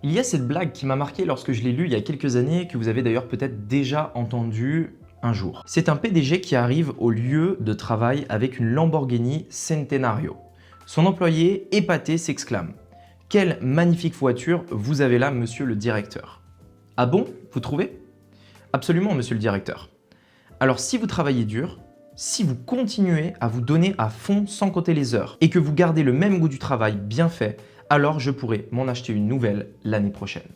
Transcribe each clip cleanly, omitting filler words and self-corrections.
Il y a cette blague qui m'a marqué lorsque je l'ai lue il y a quelques années, que vous avez d'ailleurs peut-être déjà entendu un jour. C'est un PDG qui arrive au lieu de travail avec une Lamborghini Centenario. Son employé, épaté, s'exclame: «Quelle magnifique voiture vous avez là, monsieur le directeur!» Ah bon, vous trouvez? Absolument, monsieur le directeur. Alors si vous travaillez dur, si vous continuez à vous donner à fond sans compter les heures et que vous gardez le même goût du travail bien fait, alors je pourrai m'en acheter une nouvelle l'année prochaine.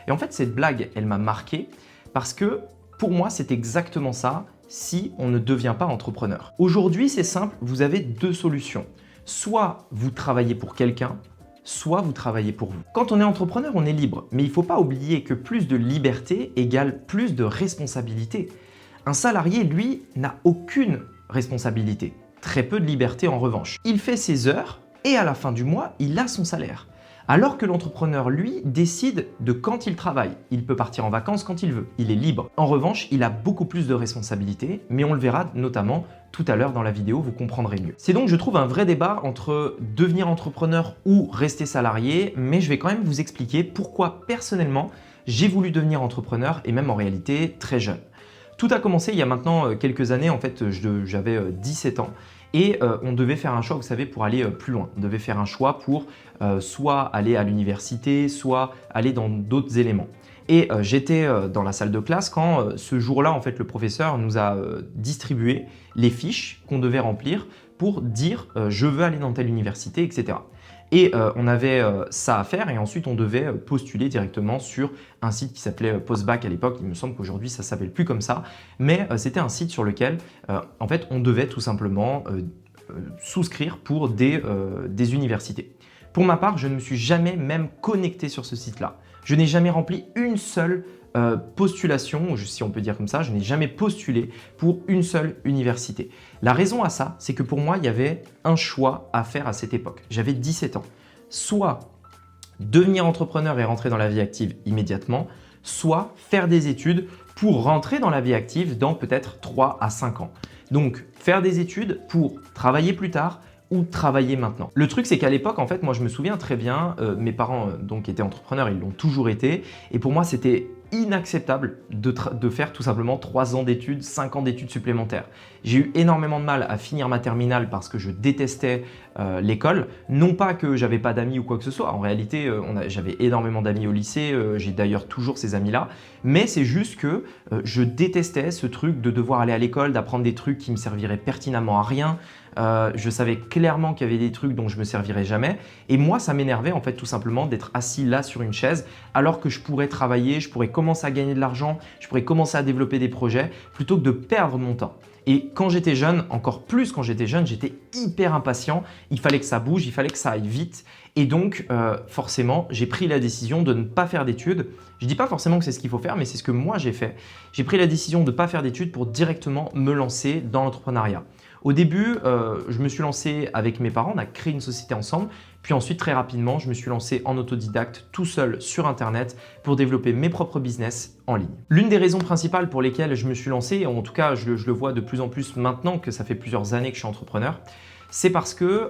Et en fait, cette blague, elle m'a marqué parce que pour moi, c'est exactement ça si on ne devient pas entrepreneur. Aujourd'hui, c'est simple, vous avez deux solutions. Soit vous travaillez pour quelqu'un, soit vous travaillez pour vous. Quand on est entrepreneur, on est libre, mais il ne faut pas oublier que plus de liberté égale plus de responsabilité. Un salarié, lui, n'a aucune responsabilité. Très peu de liberté en revanche. Il fait ses heures et à la fin du mois, il a son salaire. Alors que l'entrepreneur, lui, décide de quand il travaille. Il peut partir en vacances quand il veut. Il est libre. En revanche, il a beaucoup plus de responsabilités, mais on le verra notamment tout à l'heure dans la vidéo, vous comprendrez mieux. C'est donc, je trouve, un vrai débat entre devenir entrepreneur ou rester salarié, mais je vais quand même vous expliquer pourquoi, personnellement, j'ai voulu devenir entrepreneur et même en réalité très jeune. Tout a commencé il y a maintenant quelques années, en fait j'avais 17 ans et on devait faire un choix, vous savez, pour aller plus loin. On devait faire un choix pour soit aller à l'université, soit aller dans d'autres éléments. Et j'étais dans la salle de classe quand ce jour-là, en fait, le professeur nous a distribué les fiches qu'on devait remplir pour dire je veux aller dans telle université, etc. Et on avait ça à faire et ensuite on devait postuler directement sur un site qui s'appelait Postbac à l'époque. Il me semble qu'aujourd'hui ça ne s'appelle plus comme ça, mais c'était un site sur lequel en fait on devait tout simplement souscrire pour des universités. Pour ma part, je ne me suis jamais même connecté sur ce site-là. Je n'ai jamais rempli une seule postulation, si on peut dire comme ça, je n'ai jamais postulé pour une seule université. La raison à ça, c'est que pour moi, il y avait un choix à faire à cette époque. J'avais 17 ans. Soit devenir entrepreneur et rentrer dans la vie active immédiatement, soit faire des études pour rentrer dans la vie active dans peut-être 3 à 5 ans. Donc, faire des études pour travailler plus tard, ou travailler maintenant. Le truc, c'est qu'à l'époque, en fait, moi, je me souviens très bien, mes parents donc étaient entrepreneurs, ils l'ont toujours été, et pour moi, c'était inacceptable de faire tout simplement 3 ans d'études, 5 ans d'études supplémentaires. J'ai eu énormément de mal à finir ma terminale parce que je détestais l'école. Non pas que j'avais pas d'amis ou quoi que ce soit, en réalité, j'avais énormément d'amis au lycée, j'ai d'ailleurs toujours ces amis-là, mais c'est juste que je détestais ce truc de devoir aller à l'école, d'apprendre des trucs qui me serviraient pertinemment à rien. Je savais clairement qu'il y avait des trucs dont je me servirais jamais et moi ça m'énervait en fait tout simplement d'être assis là sur une chaise alors que je pourrais travailler, je pourrais commencer à gagner de l'argent, je pourrais commencer à développer des projets plutôt que de perdre mon temps. Et quand j'étais jeune, encore plus quand j'étais jeune, j'étais hyper impatient, il fallait que ça bouge, il fallait que ça aille vite et donc forcément j'ai pris la décision de ne pas faire d'études. Je ne dis pas forcément que c'est ce qu'il faut faire mais c'est ce que moi j'ai fait. J'ai pris la décision de ne pas faire d'études pour directement me lancer dans l'entrepreneuriat. Au début, je me suis lancé avec mes parents, on a créé une société ensemble. Puis ensuite, très rapidement, je me suis lancé en autodidacte tout seul sur Internet pour développer mes propres business en ligne. L'une des raisons principales pour lesquelles je me suis lancé, en tout cas je le vois de plus en plus maintenant que ça fait plusieurs années que je suis entrepreneur, c'est parce que,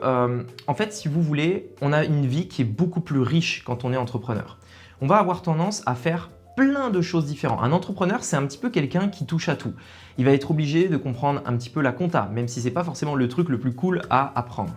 en fait, si vous voulez, on a une vie qui est beaucoup plus riche quand on est entrepreneur. On va avoir tendance à faire plein de choses différentes. Un entrepreneur, c'est un petit peu quelqu'un qui touche à tout. Il va être obligé de comprendre un petit peu la compta, même si ce n'est pas forcément le truc le plus cool à apprendre.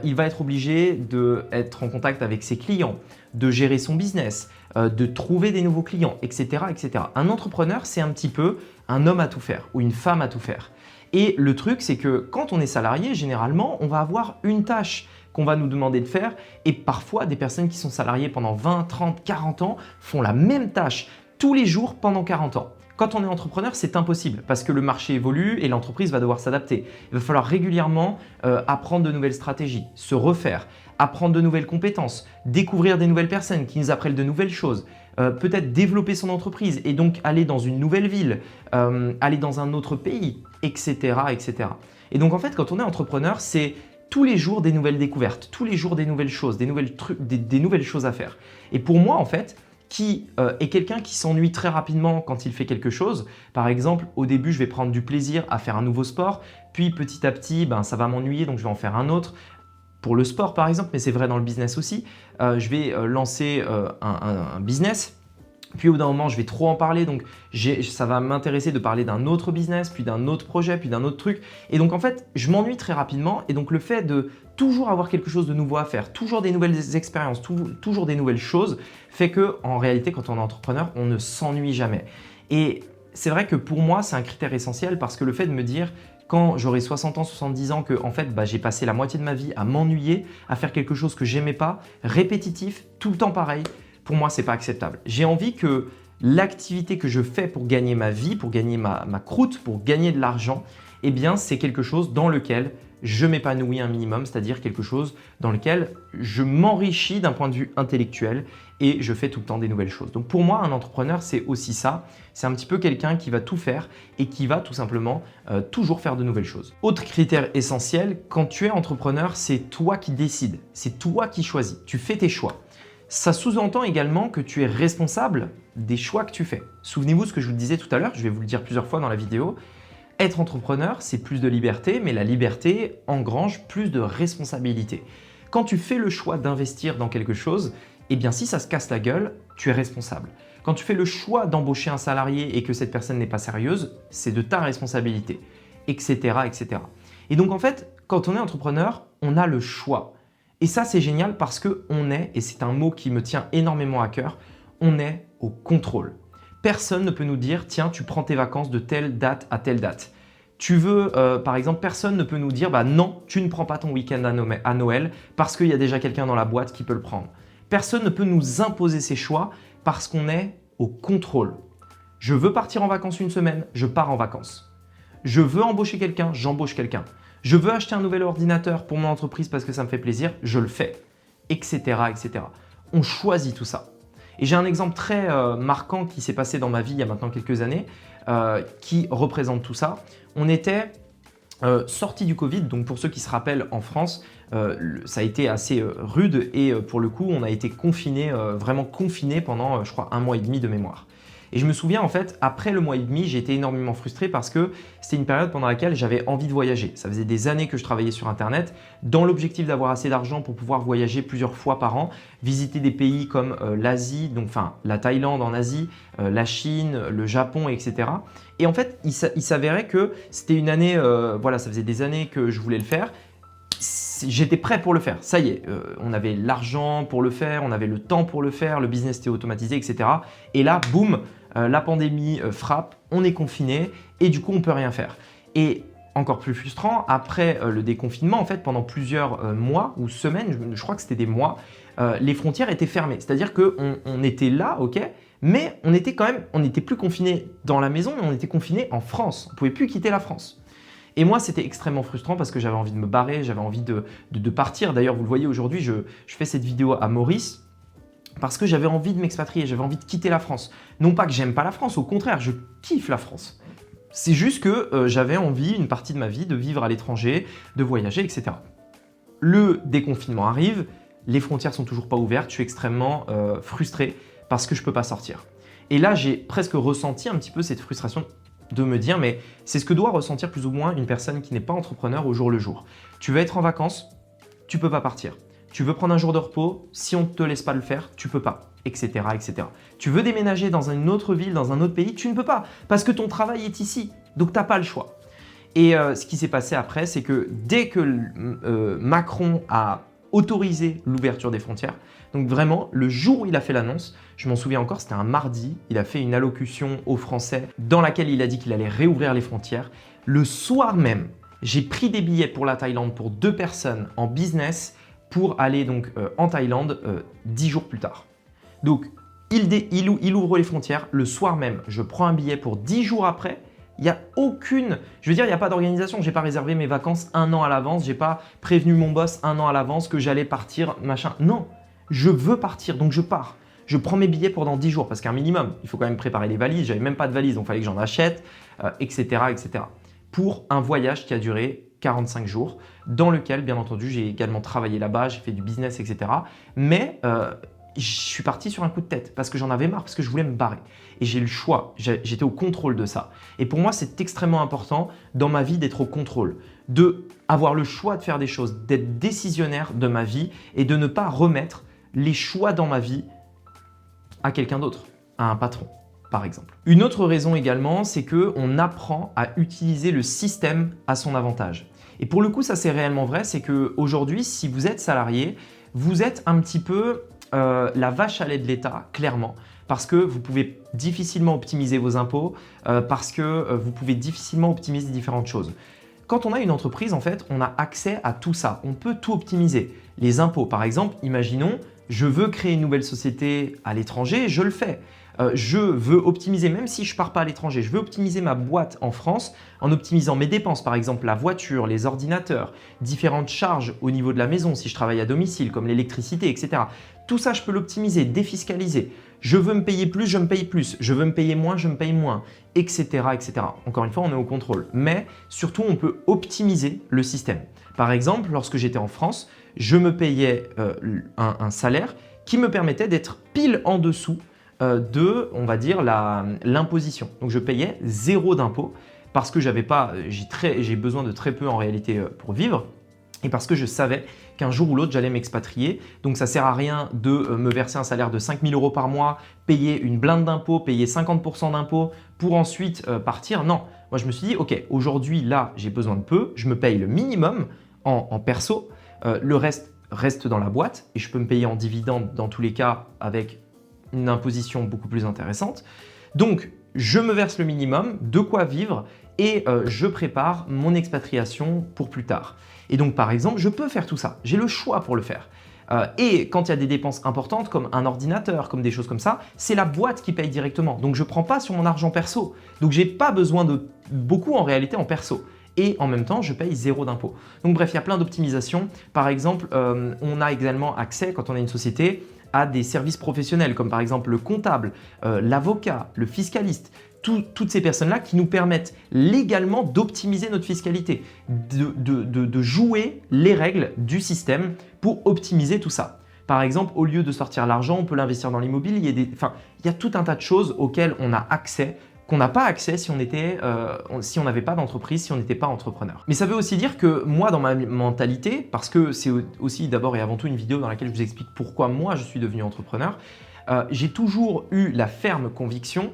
Il va être obligé d'être en contact avec ses clients, de gérer son business, de trouver des nouveaux clients, etc., etc. Un entrepreneur, c'est un petit peu un homme à tout faire ou une femme à tout faire. Et le truc, c'est que quand on est salarié, généralement, on va avoir une tâche qu'on va nous demander de faire et parfois des personnes qui sont salariées pendant 20, 30, 40 ans font la même tâche tous les jours pendant 40 ans. Quand on est entrepreneur, c'est impossible parce que le marché évolue et l'entreprise va devoir s'adapter. Il va falloir régulièrement apprendre de nouvelles stratégies, se refaire, apprendre de nouvelles compétences, découvrir des nouvelles personnes qui nous apprennent de nouvelles choses, peut-être développer son entreprise et donc aller dans une nouvelle ville, aller dans un autre pays, etc., etc. Et donc en fait, quand on est entrepreneur, c'est tous les jours des nouvelles découvertes, tous les jours des nouvelles choses, des nouvelles choses à faire. Et pour moi, en fait, qui est quelqu'un qui s'ennuie très rapidement quand il fait quelque chose. Par exemple, au début, je vais prendre du plaisir à faire un nouveau sport, puis petit à petit, ça va m'ennuyer, donc je vais en faire un autre. pour le sport par exemple, mais c'est vrai dans le business aussi. Je vais lancer un business. Puis au bout d'un moment, je vais trop en parler, donc ça va m'intéresser de parler d'un autre business, puis d'un autre projet, puis d'un autre truc. Et donc en fait, je m'ennuie très rapidement. Et donc le fait de toujours avoir quelque chose de nouveau à faire, toujours des nouvelles expériences, toujours des nouvelles choses, fait que en réalité, quand on est entrepreneur, on ne s'ennuie jamais. Et c'est vrai que pour moi, c'est un critère essentiel parce que le fait de me dire quand j'aurai 60 ans, 70 ans, que en fait, j'ai passé la moitié de ma vie à m'ennuyer, à faire quelque chose que j'aimais pas, répétitif, tout le temps pareil, pour moi, c'est pas acceptable. J'ai envie que l'activité que je fais pour gagner ma vie, pour gagner ma croûte, pour gagner de l'argent, eh bien, c'est quelque chose dans lequel je m'épanouis un minimum, c'est-à-dire quelque chose dans lequel je m'enrichis d'un point de vue intellectuel et je fais tout le temps des nouvelles choses. Donc pour moi, un entrepreneur, c'est aussi ça. C'est un petit peu quelqu'un qui va tout faire et qui va tout simplement toujours faire de nouvelles choses. Autre critère essentiel, quand tu es entrepreneur, c'est toi qui décides, c'est toi qui choisis, tu fais tes choix. Ça sous-entend également que tu es responsable des choix que tu fais. Souvenez-vous de ce que je vous disais tout à l'heure, je vais vous le dire plusieurs fois dans la vidéo. Être entrepreneur, c'est plus de liberté, mais la liberté engrange plus de responsabilité. Quand tu fais le choix d'investir dans quelque chose, eh bien si ça se casse la gueule, tu es responsable. Quand tu fais le choix d'embaucher un salarié et que cette personne n'est pas sérieuse, c'est de ta responsabilité, etc., etc. Et donc en fait, quand on est entrepreneur, on a le choix. Et ça, c'est génial parce qu'on est, et c'est un mot qui me tient énormément à cœur, on est au contrôle. Personne ne peut nous dire, tiens, tu prends tes vacances de telle date à telle date. Tu veux, par exemple, personne ne peut nous dire, bah non, tu ne prends pas ton week-end à Noël parce qu'il y a déjà quelqu'un dans la boîte qui peut le prendre. Personne ne peut nous imposer ses choix parce qu'on est au contrôle. Je veux partir en vacances une semaine, je pars en vacances. Je veux embaucher quelqu'un, j'embauche quelqu'un. Je veux acheter un nouvel ordinateur pour mon entreprise parce que ça me fait plaisir, je le fais, etc., etc. On choisit tout ça. Et j'ai un exemple très marquant qui s'est passé dans ma vie il y a maintenant quelques années qui représente tout ça. On était sorti du Covid, donc pour ceux qui se rappellent en France, ça a été assez rude et pour le coup, on a été confinés, vraiment confinés pendant, je crois, 1 mois et demi de mémoire. Et je me souviens en fait, après le mois et demi, j'ai été énormément frustré parce que c'était une période pendant laquelle j'avais envie de voyager. Ça faisait des années que je travaillais sur Internet dans l'objectif d'avoir assez d'argent pour pouvoir voyager plusieurs fois par an, visiter des pays comme l'Asie, donc enfin la Thaïlande en Asie, la Chine, le Japon, etc. Et en fait, il s'avérait que c'était une année, voilà, ça faisait des années que je voulais le faire. J'étais prêt pour le faire, ça y est, on avait l'argent pour le faire, on avait le temps pour le faire, le business était automatisé, etc. Et là, boum, la pandémie frappe, on est confiné et du coup, on ne peut rien faire. Et encore plus frustrant, après le déconfinement, en fait, pendant plusieurs mois ou semaines, je crois que c'était des mois, les frontières étaient fermées. C'est-à-dire qu'on était là, ok, mais on était quand même, on n'était plus confiné dans la maison, mais on était confiné en France. On ne pouvait plus quitter la France. Et moi, c'était extrêmement frustrant parce que j'avais envie de me barrer, j'avais envie de partir. D'ailleurs, vous le voyez aujourd'hui, je fais cette vidéo à Maurice parce que j'avais envie de m'expatrier, j'avais envie de quitter la France. Non pas que j'aime pas la France, au contraire, je kiffe la France. C'est juste que j'avais envie, une partie de ma vie, de vivre à l'étranger, de voyager, etc. Le déconfinement arrive, les frontières sont toujours pas ouvertes, je suis extrêmement frustré parce que je peux pas sortir. Et là, j'ai presque ressenti un petit peu cette frustration de me dire, mais c'est ce que doit ressentir plus ou moins une personne qui n'est pas entrepreneur au jour le jour. Tu veux être en vacances, tu peux pas partir. Tu veux prendre un jour de repos, si on ne te laisse pas le faire, tu peux pas, etc., etc. Tu veux déménager dans une autre ville, dans un autre pays, tu ne peux pas, parce que ton travail est ici, donc tu n'as pas le choix. Et ce qui s'est passé après, c'est que dès que Macron a autorisé l'ouverture des frontières, donc vraiment, le jour où il a fait l'annonce, je m'en souviens encore, c'était un mardi, il a fait une allocution aux Français dans laquelle il a dit qu'il allait réouvrir les frontières. Le soir même, j'ai pris des billets pour la Thaïlande pour 2 personnes en business pour aller donc en Thaïlande 10 jours plus tard. Donc, il ouvre les frontières. Le soir même, je prends un billet pour 10 jours après. Il n'y a aucune, je veux dire, il n'y a pas d'organisation. Je n'ai pas réservé mes vacances 1 an à l'avance. Je n'ai pas prévenu mon boss 1 an à l'avance que j'allais partir, machin. Non, je veux partir, donc je pars. Je prends mes billets pendant 10 jours parce qu'un minimum, il faut quand même préparer les valises. J'avais même pas de valises, donc il fallait que j'en achète, etc., etc. Pour un voyage qui a duré 45 jours, dans lequel, bien entendu, j'ai également travaillé là-bas, j'ai fait du business, etc. Mais je suis parti sur un coup de tête parce que j'en avais marre, parce que je voulais me barrer. Et j'ai eu le choix, j'étais au contrôle de ça. Et pour moi, c'est extrêmement important dans ma vie d'être au contrôle, d'avoir le choix de faire des choses, d'être décisionnaire de ma vie et de ne pas remettre les choix dans ma vie à quelqu'un d'autre, à un patron, par exemple. Une autre raison également, c'est qu'on apprend à utiliser le système à son avantage. Et pour le coup, ça c'est réellement vrai, c'est qu'aujourd'hui, si vous êtes salarié, vous êtes un petit peu la vache à lait de l'État, clairement, parce que vous pouvez difficilement optimiser vos impôts, parce que vous pouvez difficilement optimiser différentes choses. Quand on a une entreprise, en fait, on a accès à tout ça. On peut tout optimiser. Les impôts, par exemple, imaginons, je veux créer une nouvelle société à l'étranger, je le fais. Je veux optimiser, même si je ne pars pas à l'étranger, je veux optimiser ma boîte en France en optimisant mes dépenses, par exemple la voiture, les ordinateurs, différentes charges au niveau de la maison si je travaille à domicile, comme l'électricité, etc. Tout ça, je peux l'optimiser, défiscaliser. Je veux me payer plus, je me paye plus. Je veux me payer moins, je me paye moins, etc., etc. Encore une fois, on est au contrôle. Mais surtout, on peut optimiser le système. Par exemple, lorsque j'étais en France, je me payais un salaire qui me permettait d'être pile en dessous de, on va dire, l'imposition. Donc, je payais 0 d'impôt parce que j'ai besoin de très peu en réalité pour vivre et parce que je savais qu'un jour ou l'autre, j'allais m'expatrier. Donc, ça ne sert à rien de me verser un salaire de 5 000 € par mois, payer une blinde d'impôts, payer 50% d'impôts pour ensuite partir. Non, moi, je me suis dit, OK, aujourd'hui, là, j'ai besoin de peu. Je me paye le minimum en perso. Le reste dans la boîte et je peux me payer en dividende dans tous les cas avec une imposition beaucoup plus intéressante. Donc, je me verse le minimum, de quoi vivre et je prépare mon expatriation pour plus tard. Et donc, par exemple, je peux faire tout ça. J'ai le choix pour le faire. Et quand il y a des dépenses importantes comme un ordinateur, comme des choses comme ça, c'est la boîte qui paye directement. Donc, je ne prends pas sur mon argent perso. Donc, je n'ai pas besoin de beaucoup en réalité en perso. Et en même temps, je paye 0 d'impôt. Donc bref, il y a plein d'optimisations. Par exemple, on a également accès, quand on a une société, à des services professionnels, comme par exemple le comptable, l'avocat, le fiscaliste, toutes ces personnes-là qui nous permettent légalement d'optimiser notre fiscalité, de jouer les règles du système pour optimiser tout ça. Par exemple, au lieu de sortir l'argent, on peut l'investir dans l'immobilier. Il y a tout un tas de choses auxquelles on a accès qu'on n'a pas accès si on n'avait pas d'entreprise, si on n'était pas entrepreneur. Mais ça veut aussi dire que moi, dans ma mentalité, parce que c'est aussi d'abord et avant tout une vidéo dans laquelle je vous explique pourquoi moi je suis devenu entrepreneur, j'ai toujours eu la ferme conviction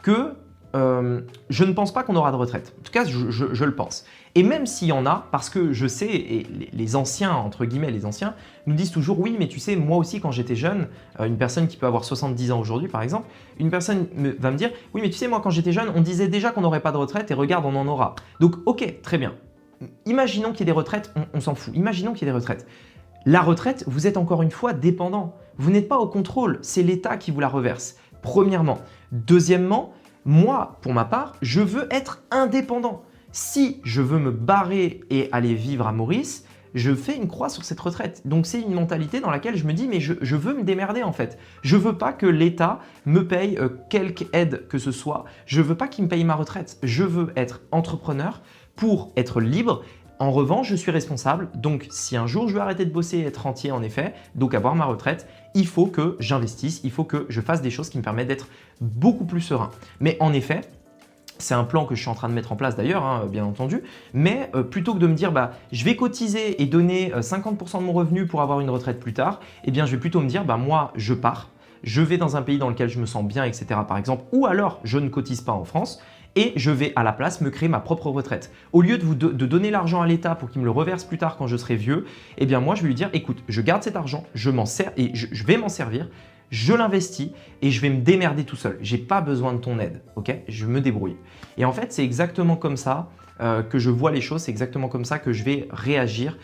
que je ne pense pas qu'on aura de retraite. En tout cas, je le pense. Et même s'il y en a, parce que je sais, et les anciens, entre guillemets, les anciens, nous disent toujours « oui, mais tu sais, moi aussi quand j'étais jeune, une personne qui peut avoir 70 ans aujourd'hui par exemple, une personne va me dire « oui, mais tu sais, moi quand j'étais jeune, on disait déjà qu'on n'aurait pas de retraite et regarde, on en aura. » Donc ok, très bien. Imaginons qu'il y ait des retraites, on s'en fout. Imaginons qu'il y ait des retraites. La retraite, vous êtes encore une fois dépendant. Vous n'êtes pas au contrôle, c'est l'État qui vous la reverse. Premièrement. Deuxièmement, moi, pour ma part, je veux être indépendant. Si je veux me barrer et aller vivre à Maurice, je fais une croix sur cette retraite. Donc c'est une mentalité dans laquelle je me dis mais je veux me démerder en fait. Je veux pas que l'État me paye quelque aide que ce soit. Je veux pas qu'il me paye ma retraite. Je veux être entrepreneur pour être libre. En revanche, je suis responsable, donc si un jour je veux arrêter de bosser et être rentier en effet, donc avoir ma retraite, il faut que j'investisse, il faut que je fasse des choses qui me permettent d'être beaucoup plus serein. Mais en effet, c'est un plan que je suis en train de mettre en place d'ailleurs, hein, bien entendu, mais plutôt que de me dire je vais cotiser et donner 50% de mon revenu pour avoir une retraite plus tard, eh bien je vais plutôt me dire moi je pars, je vais dans un pays dans lequel je me sens bien, etc. par exemple, ou alors je ne cotise pas en France, et je vais à la place me créer ma propre retraite. Au lieu de donner l'argent à l'État pour qu'il me le reverse plus tard quand je serai vieux, eh bien moi je vais lui dire écoute, je garde cet argent, je m'en sers et je vais m'en servir, je l'investis et je vais me démerder tout seul. J'ai pas besoin de ton aide, ok? Je me débrouille. Et en fait, c'est exactement comme ça que je vois les choses, c'est exactement comme ça que je vais réagir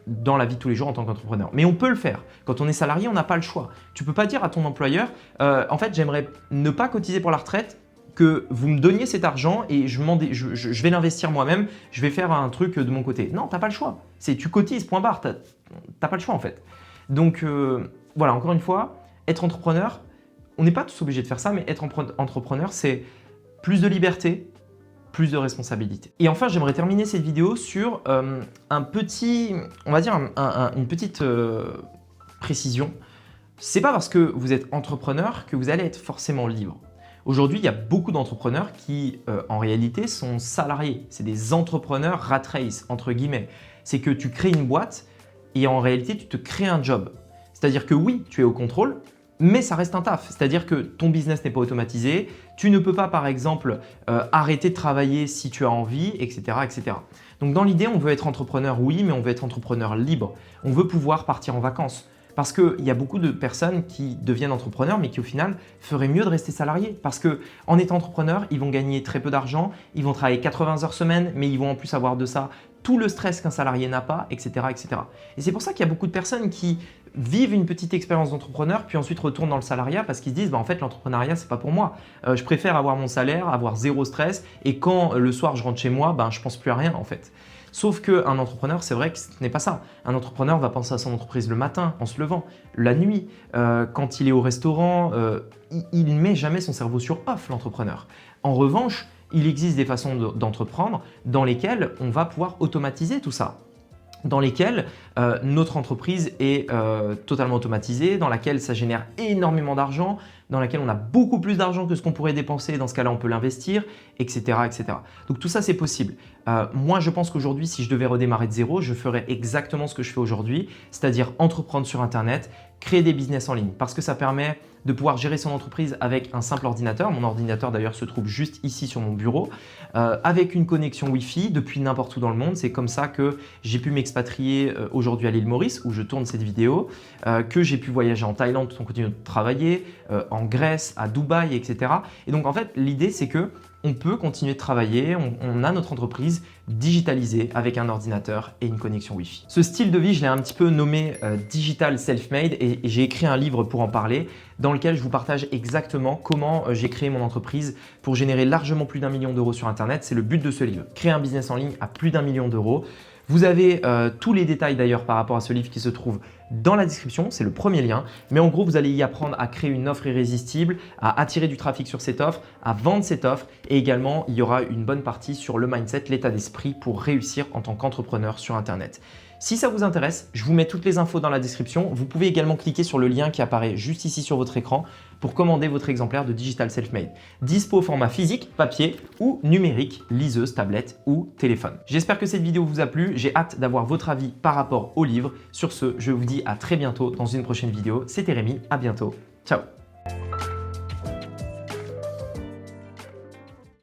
dans la vie de tous les jours en tant qu'entrepreneur. Mais on peut le faire. Quand on est salarié, on n'a pas le choix. Tu peux pas dire à ton employeur en fait, j'aimerais ne pas cotiser pour la retraite, que vous me donniez cet argent et je vais l'investir moi-même, je vais faire un truc de mon côté. Non, tu n'as pas le choix. Tu cotises, point barre. Tu n'as pas le choix en fait. Donc voilà, encore une fois, être entrepreneur, on n'est pas tous obligés de faire ça, mais être entrepreneur, c'est plus de liberté, plus de responsabilité. Et enfin, j'aimerais terminer cette vidéo sur un petit, on va dire une petite précision. C'est pas parce que vous êtes entrepreneur que vous allez être forcément libre. Aujourd'hui, il y a beaucoup d'entrepreneurs qui, en réalité, sont salariés. C'est des entrepreneurs rat race, entre guillemets. C'est que tu crées une boîte et en réalité, tu te crées un job. C'est-à-dire que oui, tu es au contrôle, mais ça reste un taf. C'est-à-dire que ton business n'est pas automatisé. Tu ne peux pas, par exemple, arrêter de travailler si tu as envie, etc., etc. Donc, dans l'idée, on veut être entrepreneur, oui, mais on veut être entrepreneur libre. On veut pouvoir partir en vacances. Parce qu'il y a beaucoup de personnes qui deviennent entrepreneurs, mais qui au final feraient mieux de rester salariés. Parce qu'en étant entrepreneur, ils vont gagner très peu d'argent, ils vont travailler 80 heures semaine, mais ils vont en plus avoir de ça tout le stress qu'un salarié n'a pas, etc., etc. Et c'est pour ça qu'il y a beaucoup de personnes qui vivent une petite expérience d'entrepreneur, puis ensuite retournent dans le salariat parce qu'ils se disent en fait l'entrepreneuriat c'est pas pour moi. Je préfère avoir mon salaire, avoir zéro stress, et quand le soir je rentre chez moi, je pense plus à rien en fait. Sauf qu'un entrepreneur, c'est vrai que ce n'est pas ça. Un entrepreneur va penser à son entreprise le matin, en se levant, la nuit, quand il est au restaurant, il ne met jamais son cerveau sur off, l'entrepreneur. En revanche, il existe des façons d'entreprendre dans lesquelles on va pouvoir automatiser tout ça, dans lesquelles notre entreprise est totalement automatisée, dans laquelle ça génère énormément d'argent, dans laquelle on a beaucoup plus d'argent que ce qu'on pourrait dépenser, dans ce cas-là on peut l'investir, etc., etc. Donc tout ça c'est possible. Moi je pense qu'aujourd'hui si je devais redémarrer de zéro, je ferais exactement ce que je fais aujourd'hui, c'est-à-dire entreprendre sur Internet, créer des business en ligne, parce que ça permet de pouvoir gérer son entreprise avec un simple ordinateur. Mon ordinateur d'ailleurs se trouve juste ici sur mon bureau, avec une connexion Wi-Fi depuis n'importe où dans le monde. C'est comme ça que j'ai pu m'expatrier aujourd'hui à l'île Maurice où je tourne cette vidéo, que j'ai pu voyager en Thaïlande tout en continuant de travailler, en Grèce, à Dubaï, etc. Et donc en fait l'idée c'est que on peut continuer de travailler, on a notre entreprise digitalisée avec un ordinateur et une connexion Wi-Fi. Ce style de vie, je l'ai un petit peu nommé Digital Self-Made et j'ai écrit un livre pour en parler dans lequel je vous partage exactement comment j'ai créé mon entreprise pour générer largement plus d'1 million d'euros sur Internet. C'est le but de ce livre, créer un business en ligne à plus d'1 million d'euros. Vous avez tous les détails d'ailleurs par rapport à ce livre qui se trouve dans la description, c'est le premier lien. Mais en gros, vous allez y apprendre à créer une offre irrésistible, à attirer du trafic sur cette offre, à vendre cette offre et également, il y aura une bonne partie sur le mindset, l'état d'esprit pour réussir en tant qu'entrepreneur sur Internet. Si ça vous intéresse, je vous mets toutes les infos dans la description. Vous pouvez également cliquer sur le lien qui apparaît juste ici sur votre écran pour commander votre exemplaire de Digital Self-Made. Dispo au format physique, papier ou numérique, liseuse, tablette ou téléphone. J'espère que cette vidéo vous a plu. J'ai hâte d'avoir votre avis par rapport au livre. Sur ce, je vous dis à très bientôt dans une prochaine vidéo. C'était Rémi, à bientôt. Ciao.